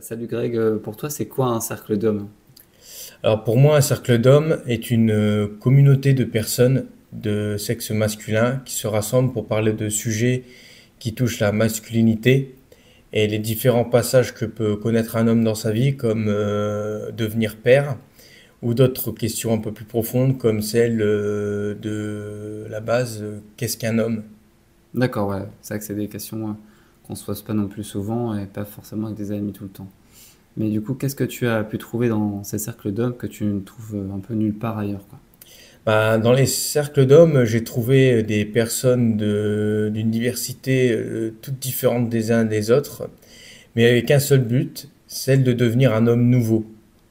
Salut Greg, pour toi c'est quoi un cercle d'hommes? Alors pour moi, un cercle d'hommes est une communauté de personnes de sexe masculin qui se rassemblent pour parler de sujets qui touchent la masculinité et les différents passages que peut connaître un homme dans sa vie, comme devenir père, ou d'autres questions un peu plus profondes, comme celle de la base, qu'est-ce qu'un homme? D'accord, ouais, c'est vrai que c'est des questions qu'on se pose pas non plus souvent et pas forcément avec des amis tout le temps. Mais du coup, qu'est-ce que tu as pu trouver dans ces cercles d'hommes que tu ne trouves un peu nulle part ailleurs, quoi? Bah, dans les cercles d'hommes, j'ai trouvé des personnes d'une diversité toutes différentes des uns des autres, mais avec un seul but, celle de devenir un homme nouveau,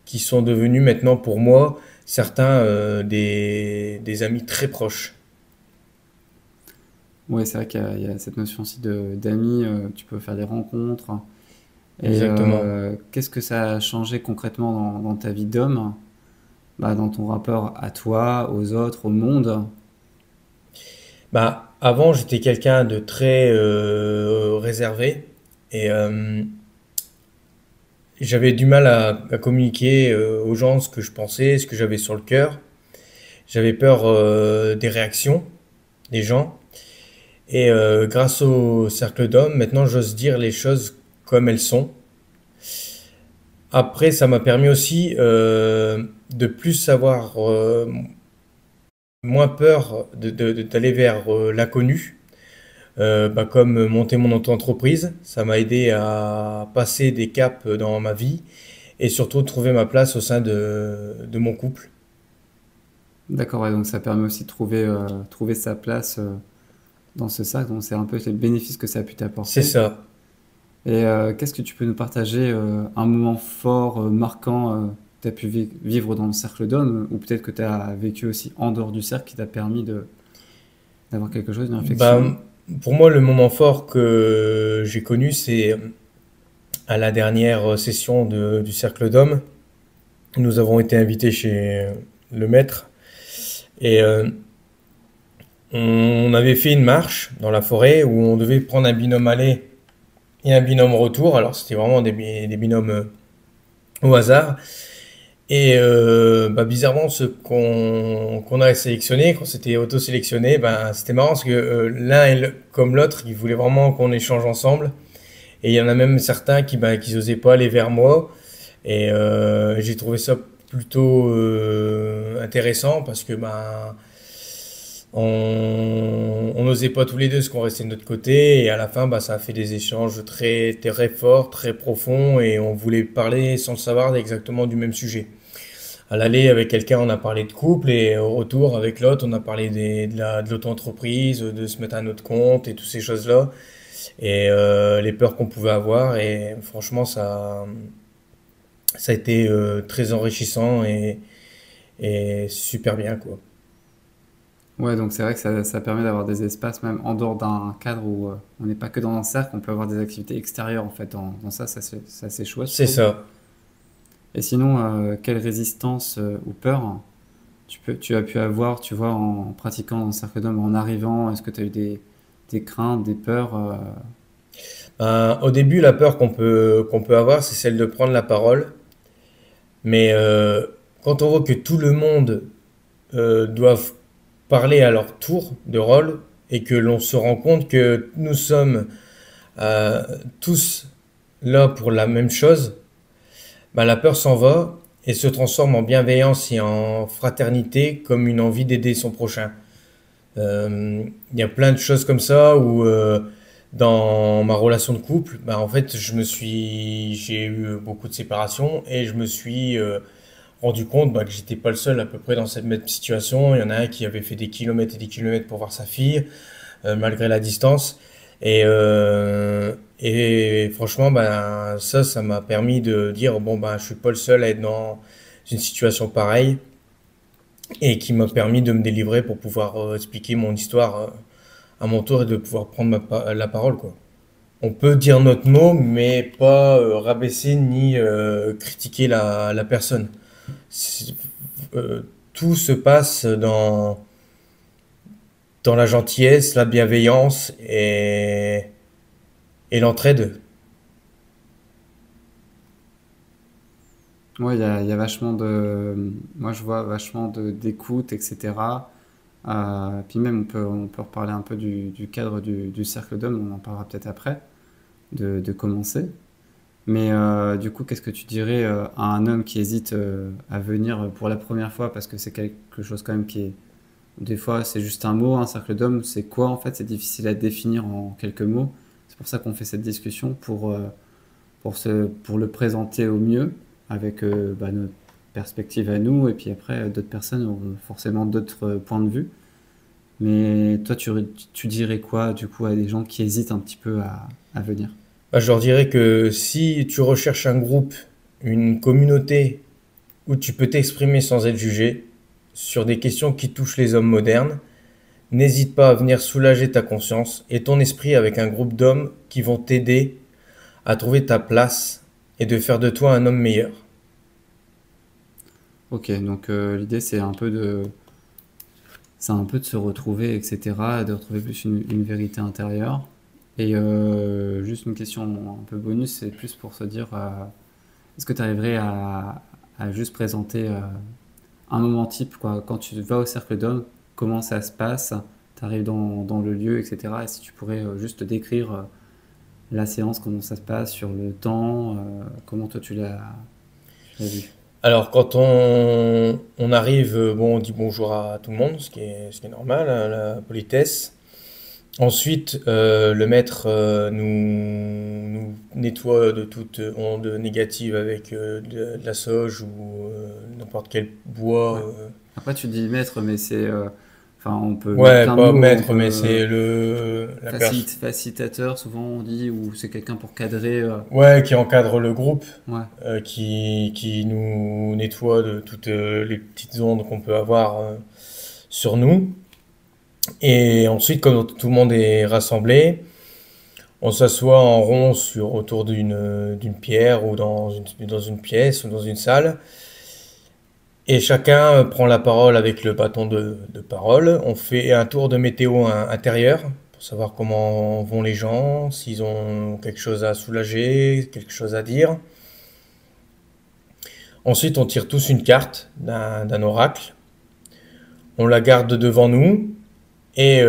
qui sont devenus maintenant pour moi certains des amis très proches. Ouais, c'est vrai qu'il y a cette notion aussi d'amis, tu peux faire des rencontres. Et Exactement. qu'est-ce que ça a changé concrètement dans ta vie d'homme, bah, dans ton rapport à toi, aux autres, au monde? Bah, avant, j'étais quelqu'un de très réservé et j'avais du mal à communiquer aux gens ce que je pensais, ce que j'avais sur le cœur. J'avais peur des réactions des gens. Et grâce au cercle d'hommes, maintenant j'ose dire les choses comme elles sont. Après, ça m'a permis aussi de plus savoir, moins peur d'aller vers l'inconnu. Bah, comme monter mon auto-entreprise, ça m'a aidé à passer des caps dans ma vie et surtout trouver ma place au sein de mon couple. D'accord, ouais, donc ça permet aussi de trouver sa place dans ce cercle, donc c'est un peu les bénéfices que ça a pu C'est t'apporter. ça. Et qu'est-ce que tu peux nous partager, un moment fort, marquant, que tu as pu vivre dans le cercle d'hommes, ou peut-être que tu as vécu aussi en dehors du cercle qui t'a permis d'avoir quelque chose, une réflexion? Bah, pour moi, le moment fort que j'ai connu, c'est à la dernière session du cercle d'hommes. Nous avons été invités chez le maître et on avait fait une marche dans la forêt où on devait prendre un binôme aller et un binôme retour. Alors c'était vraiment des binômes au hasard. Et bah, bizarrement, ceux qu'on a sélectionnés, qu'on s'était auto-sélectionné, ben, c'était marrant parce que l'un comme l'autre, ils voulaient vraiment qu'on échange ensemble. Et il y en a même certains qui n'osaient pas aller vers moi. Et j'ai trouvé ça plutôt intéressant parce que ben, on n'osait pas tous les deux ce qu'on restait de notre côté. Et à la fin, bah, ça a fait des échanges très forts, très profonds. Et on voulait parler sans le savoir exactement du même sujet. À l'aller avec quelqu'un, on a parlé de couple et au retour avec l'autre, on a parlé de l'auto-entreprise, de se mettre à notre compte et toutes ces choses-là et les peurs qu'on pouvait avoir et franchement ça a été très enrichissant et super bien quoi. Ouais, donc c'est vrai que ça permet d'avoir des espaces même en dehors d'un cadre où on n'est pas que dans un cercle, on peut avoir des activités extérieures en fait dans ça, c'est chouette je C'est trouve. ça. Et sinon, quelle résistance ou peur tu as pu avoir, tu vois, en pratiquant dans le cercle d'hommes, en arrivant? Est-ce que tu as eu des craintes, des peurs? Au début, la peur qu'on peut avoir, c'est celle de prendre la parole, mais quand on voit que tout le monde doit parler à leur tour de rôle et que l'on se rend compte que nous sommes euh, tous là pour la même chose, bah, la peur s'en va et se transforme en bienveillance et en fraternité comme une envie d'aider son prochain. Il y a plein de choses comme ça où dans ma relation de couple, bah, en fait, j'ai eu beaucoup de séparations et je me suis rendu compte bah, que j'étais pas le seul à peu près dans cette même situation. Il y en a un qui avait fait des kilomètres et des kilomètres pour voir sa fille, malgré la distance. Et franchement, ben, ça m'a permis de dire, bon, ben, je suis pas le seul à être dans une situation pareille et qui m'a permis de me délivrer pour pouvoir expliquer mon histoire à mon tour et de pouvoir prendre la parole, quoi. On peut dire notre mot, mais pas rabaisser ni critiquer la personne. C'est- euh, tout se passe dans la gentillesse, la bienveillance et l'entraide. Ouais, il y a vachement de. Moi, je vois vachement d'écoute, etc. Puis même, on peut reparler un peu du cadre du cercle d'hommes, on en parlera peut-être après, de commencer. Mais du coup, qu'est-ce que tu dirais à un homme qui hésite à venir pour la première fois, parce que c'est quelque chose quand même qui est. Des fois, c'est juste un mot, un cercle d'hommes, c'est quoi en fait? C'est difficile à définir en quelques mots. C'est pour ça qu'on fait cette discussion, pour le présenter au mieux, avec notre perspective à nous, et puis après, d'autres personnes auront forcément d'autres points de vue. Mais toi, tu dirais quoi du coup à des gens qui hésitent un petit peu à venir? Bah, je leur dirais que si tu recherches un groupe, une communauté où tu peux t'exprimer sans être jugé sur des questions qui touchent les hommes modernes, n'hésite pas à venir soulager ta conscience et ton esprit avec un groupe d'hommes qui vont t'aider à trouver ta place et de faire de toi un homme meilleur. Ok, donc l'idée c'est un peu de se retrouver, etc., de retrouver plus une vérité intérieure. Et juste une question un peu bonus, c'est plus pour se dire, est-ce que tu arriverais à juste présenter un moment type, quoi, quand tu vas au cercle d'hommes, comment ça se passe, tu arrives dans le lieu, etc. Et si tu pourrais juste décrire la séance, comment ça se passe, sur le temps, comment toi tu l'as vu. Alors quand on arrive, bon, on dit bonjour à tout le monde, ce qui est normal, hein, la politesse. Ensuite, le maître nous nettoie de toute onde négative avec de la sauge ou n'importe quel bois. Ouais. Après, tu dis maître, mais enfin, on peut mettre Ouais, plein de pas mots, on maître, peut mais c'est la personne, facilitateur, souvent on dit, ou c'est quelqu'un pour cadrer. ouais, qui encadre le groupe, Ouais, qui nous nettoie de toutes les petites ondes qu'on peut avoir sur nous. Et ensuite, quand tout le monde est rassemblé, on s'assoit en rond autour d'une pierre ou dans une pièce ou dans une salle. Et chacun prend la parole avec le bâton de parole. On fait un tour de météo intérieur pour savoir comment vont les gens, s'ils ont quelque chose à soulager, quelque chose à dire. Ensuite, on tire tous une carte d'un oracle. On la garde devant nous. Et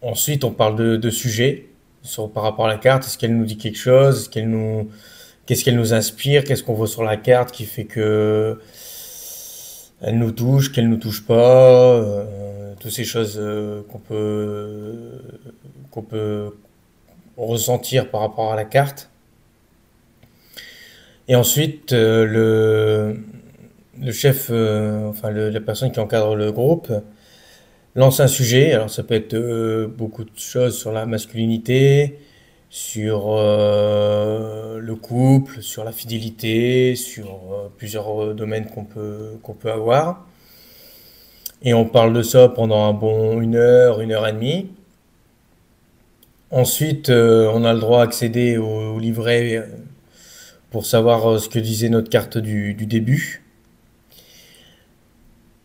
ensuite, on parle de sujets par rapport à la carte. Est-ce qu'elle nous dit quelque chose? Qu'est-ce qu'elle nous inspire? Qu'est-ce qu'on voit sur la carte qui fait que elle nous touche, qu'elle nous touche pas? Toutes ces choses qu'on peut ressentir par rapport à la carte. Et ensuite, le chef, enfin la personne qui encadre le groupe, lance un sujet. Alors ça peut être beaucoup de choses sur la masculinité, sur le couple, sur la fidélité, sur plusieurs domaines qu'on peut avoir. Et on parle de ça pendant un bon une heure et demie. Ensuite, on a le droit d'accéder au livret pour savoir ce que disait notre carte du début.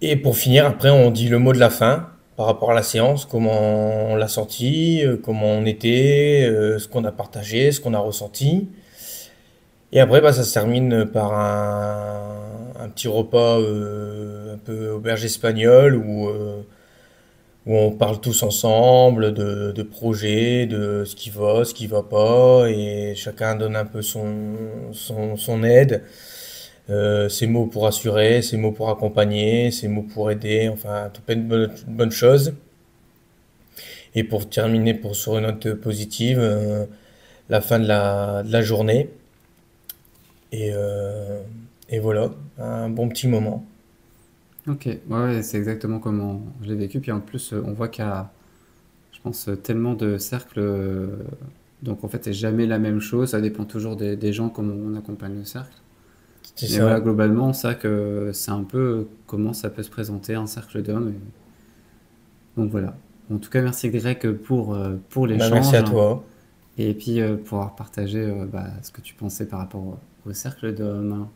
Et pour finir, après, on dit le mot de la fin par rapport à la séance, comment on l'a senti, comment on était, ce qu'on a partagé, ce qu'on a ressenti. Et après, bah, ça se termine par un petit repas un peu auberge espagnole où on parle tous ensemble de projets, de ce qui va pas, et chacun donne un peu son aide. Ses mots pour assurer, ses mots pour accompagner, ses mots pour aider, enfin, tout plein de bonnes choses. Et pour terminer sur une note positive, la fin de la journée. Et, euh, et voilà, un bon petit moment. ok, ouais, ouais, c'est exactement comment je l'ai vécu. Puis en plus, on voit qu'il y a, je pense, tellement de cercles. Donc en fait, c'est jamais la même chose. Ça dépend toujours des gens, comment on accompagne le cercle. C'est Mais voilà, ça. globalement, ça que c'est un peu comment ça peut se présenter un cercle d'hommes. Donc voilà. En tout cas, merci Greg pour Bah, merci l'échange à toi. et puis pour avoir partagé ce que tu pensais par rapport au cercle d'hommes.